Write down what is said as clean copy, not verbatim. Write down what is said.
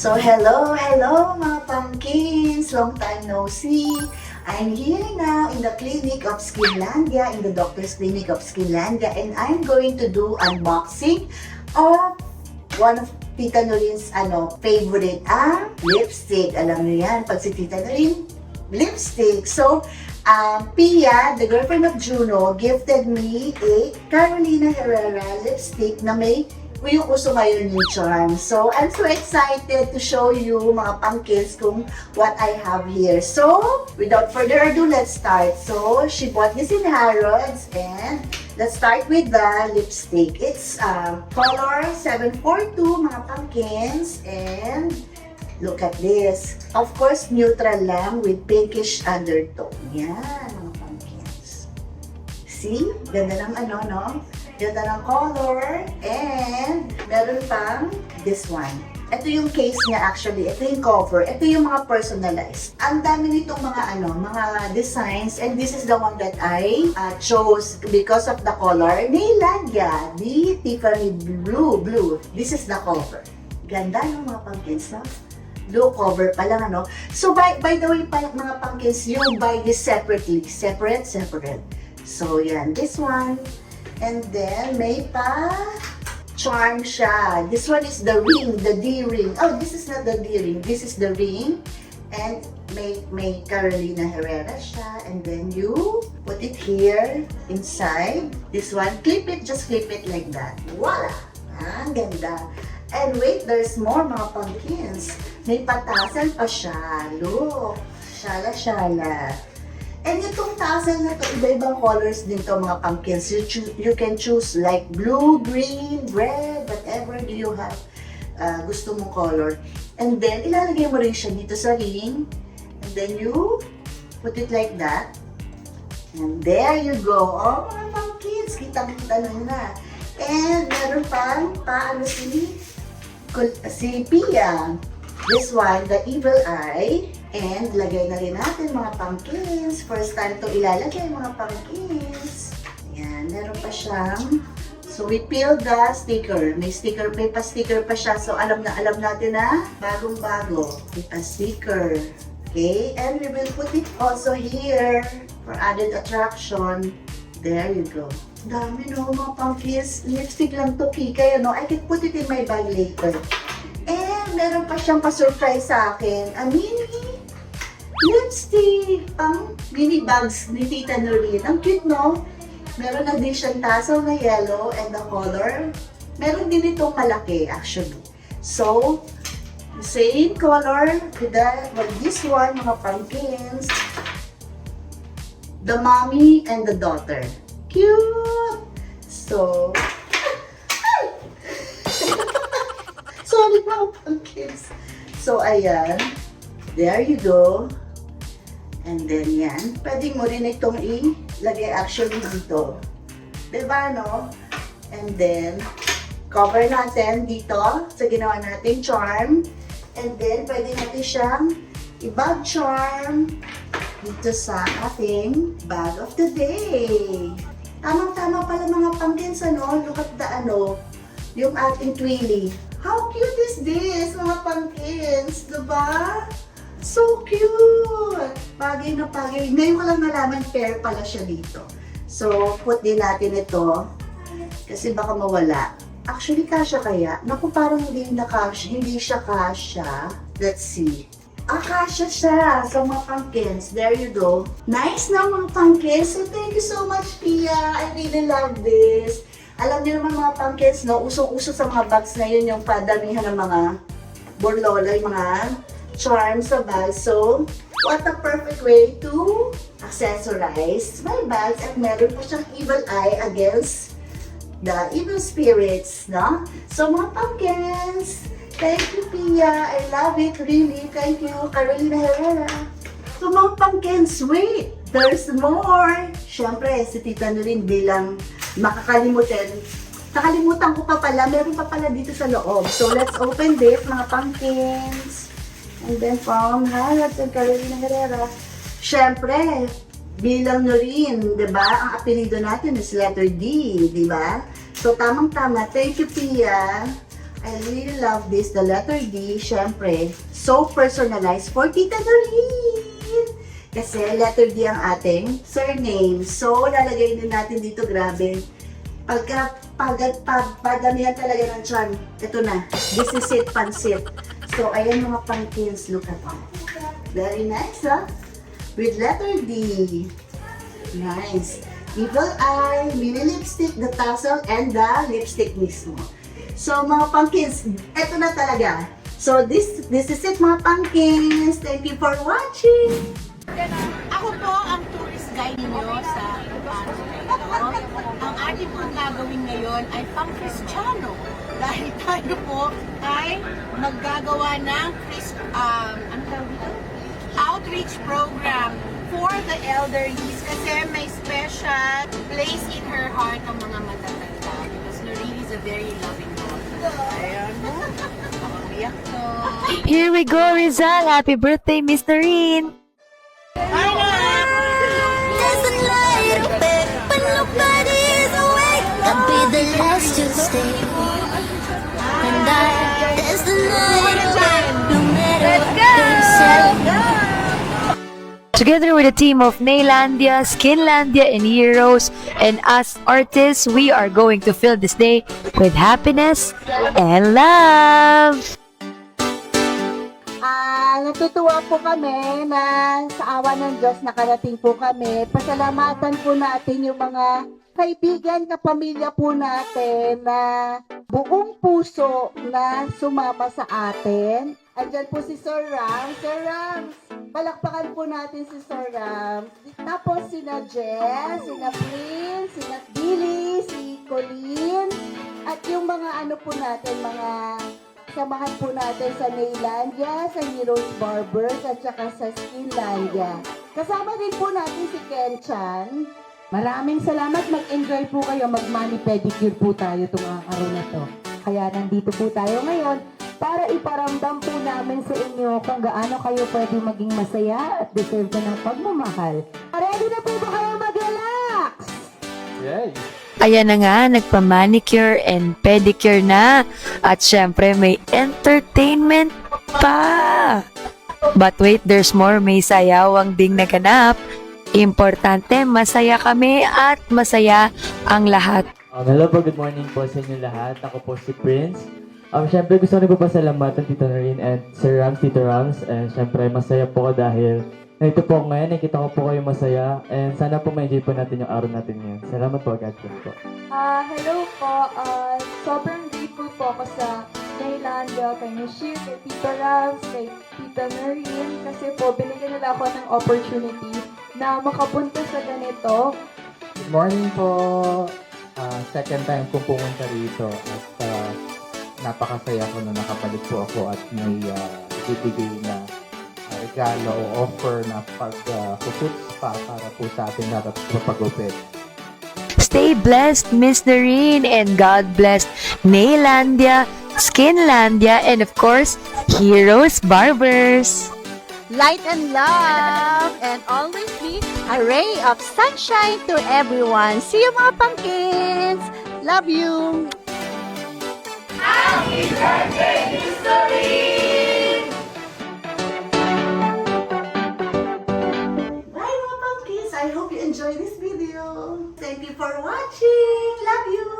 So, hello mga pumpkins! Long time no see! I'm here now in the clinic of Skinlandia, in the doctor's clinic of Skinlandia, and I'm going to do unboxing of one of Tita Norin's favorite, lipstick. Alam niyo yan, pag si Tita Norin, lipstick. So, Pia, the girlfriend of Juno, gifted me a Carolina Herrera lipstick na may yung uso ngayon yung charm. So, I'm so excited to show you mga pumpkins kung what I have here. So, without further ado, let's start. So, she bought this in Harrods and let's start with the lipstick. It's color 742 mga pumpkins and look at this. Of course, neutral lang with pinkish undertone. Yan, mga pumpkins. See? Ganda ng no? Ganda ng color. And meron pang this one. Ito yung case niya actually. Ito yung cover. Ito yung mga personalized. Ang dami nitong mga designs. And this is the one that I chose because of the color. Nilagya. The Tiffany Blue. This is the cover. Ganda ng mga pumpkins, no? Blue cover pa lang, ano? So, by the way, mga pumpkins, you buy this separately. Separate. So, yan. This one. And then, may pa charm siya. This one is the ring, the D ring. Oh, this is not the D ring. This is the ring. And may Carolina Herrera siya. And then you put it here inside. This one, just clip it like that. Voila! Ang ganda. And wait, there's more mga pumpkins. May patasal pa siya. Look. Shala. And itong tassel na to, iba-ibang colors din to mga pumpkins. You can choose like blue, green, red, whatever do you have gusto mong color. And then, ilalagay mo rin siya dito sa ring. And then you put it like that. And there you go. Oh, mga pumpkins, kitang-kita na. And meron pang si Pia. This one, the evil eye. And lagay na rin natin mga pumpkins. First time to ilalagay mga pumpkins. Ayan, meron pa siyang. So we peel the sticker. May pa-sticker pa siya. So alam natin na bagong-bago. May pa-sticker. Okay, and we will put it also here for added attraction. There you go. Dami no mga pumpkins. Lipstick lang to, Pika. I can put it in my bag later. And meron pa siyang pa-surprise sa akin. A mini lipstick. Pang mini bags ni Tita Norin. Ang cute, no? Meron na din siyang tassel na yellow and the color. Meron din itong malaki, actually. So, same color with this one, mga pumpkins. The mommy and the daughter. Cute! So, sorry mga pumpkins. So, ayan. There you go. And then yan. Pwede mo rin itong ilagay actually dito. Diba, no? And then, cover natin dito sa ginawa natin charm. And then, pwede natin siyang i-bag charm dito sa ating bag of the day. Tamang-tama pala mga pumpkins, Look at the yung ating twilly. How cute is this, mga pumpkins? Diba? So cute! Bagay na bagay. Ngayon ko lang nalaman pair pala siya dito. So, put din natin ito. Kasi baka mawala. Actually, kasya kaya? Naku, parang hindi siya kasya. Let's see. Kasya siya sa mga pumpkins. There you go. Nice na mga pumpkins. So, thank you so much, Pia. I really love this. Alam niyo naman mga pumpkins, no? Usong-uso sa mga bags ngayon yung padamihan ng mga borlola, yung mga charms sa bag. So, what a perfect way to accessorize my bags. At meron po siyang evil eye against the evil spirits, no? So, mga pumpkins, thank you, Pia. I love it, really. Thank you, Carolina Herrera. So, mga pumpkins, wait! There's more! Siyempre, si Tita Norin bilang makakalimutan. Nakalimutan ko pa pala, meron pa pala dito sa loob. So, let's open this, mga pumpkins. And then from Harrods and Carolina Herrera. Siyempre, bilang Norin, diba? Ang apelido natin is letter D, diba? So, tamang-tama. Thank you, Pia. I really love this. The letter D, syempre, so personalized for Tita Doreen. Kasi letter D ang ating surname. So, lalagay din natin dito, grabe. Pagdamihan talaga ng charm. Ito na. This is it, pansit. So, ayan mga pumpkins. Look at that. Very nice, huh? With letter D. Nice. Evil eye, mini lipstick, the tassel, and the lipstick mismo. So, mga pumpkins, eto na talaga. So, this is it, mga pumpkins. Thank you for watching. Ako po ang tourist guide ninyo sa Iloilo. Ang ating pong gagawin ngayon ay pang Kristiyano. Dahil tayo po ay maggagawa ng outreach program for the elderlies kasi may special place in her heart ang mga matatanda. Because Lorene is a very loving mom. Ayan mo. Pakabiyak to. Here we go, Rizal. Happy birthday, Miss Noreen. There's a light up there when nobody is awake. I'll be the last to stay. And there's the light up there no matter what they say. Together with a team of Naylandia, Skinlandia, and Heroes, and us artists, we are going to fill this day with happiness and love. Natutuwa po kami na sa awa ng Diyos nakarating po kami. Pasalamatan po natin yung mga kaibigan, kapamilya po natin na buong puso na sumama sa atin. Andyan po si Sir Rams. Sir Rams, palakpakan po natin si Sir Rams. Tapos sina Jess, sina Prince, sina Billy, si Colleen, at yung mga ano po natin, mga samahan po natin sa Naylandia, sa Heroes Barbers, at saka sa Skinlandia. Kasama din po natin si Kenchan. Maraming salamat. Mag-enjoy po kayo. Mag-mani pedicure po tayo itong araw na to. Kaya nandito po tayo ngayon para iparamdam po namin sa inyo kung gaano kayo pwede maging masaya at deserve na ng pagmamahal. Ready na po ba kayo mag-relax? Yay! Ayan na nga, nagpa-manicure and pedicure na. At syempre, may entertainment pa. But wait, there's more. May sayawang ding naganap. Importante, masaya kami at masaya ang lahat. Hello po, good morning po sa inyo lahat. Ako po si Prince. Syempre gusto ko nagpapasalamatan Tito Noreen and Sir Rams, Tito Rams. And syempre masaya po ko dahil nandito po ako ngayon, nakita ko po kayo masaya. And sana po ma-enjoy po natin yung araw natin ngayon. Salamat po, God bless po. Hello po. Sobrang grateful po ako sa Naylandia, kay Nashir, kay Tito Rams, kay Tita Noreen. Kasi po, binigyan nila ako ng opportunity na makapunta sa ganito. Good morning po. Second time kong pumunta rito at napakasaya ko na nakabalik po ako at may bibigay na regalo o offer na pag-puputs pa para po sa ating lahat sa pag-upit. Stay blessed, Miss Noreen, and God bless Naylandia, Skinlandia, and of course, Heroes Barbers. Light and love, and always be a ray of sunshine to everyone. See you mga pumpkins! Love you! Bye mga pumpkins! I hope you enjoy this video. Thank you for watching. Love you!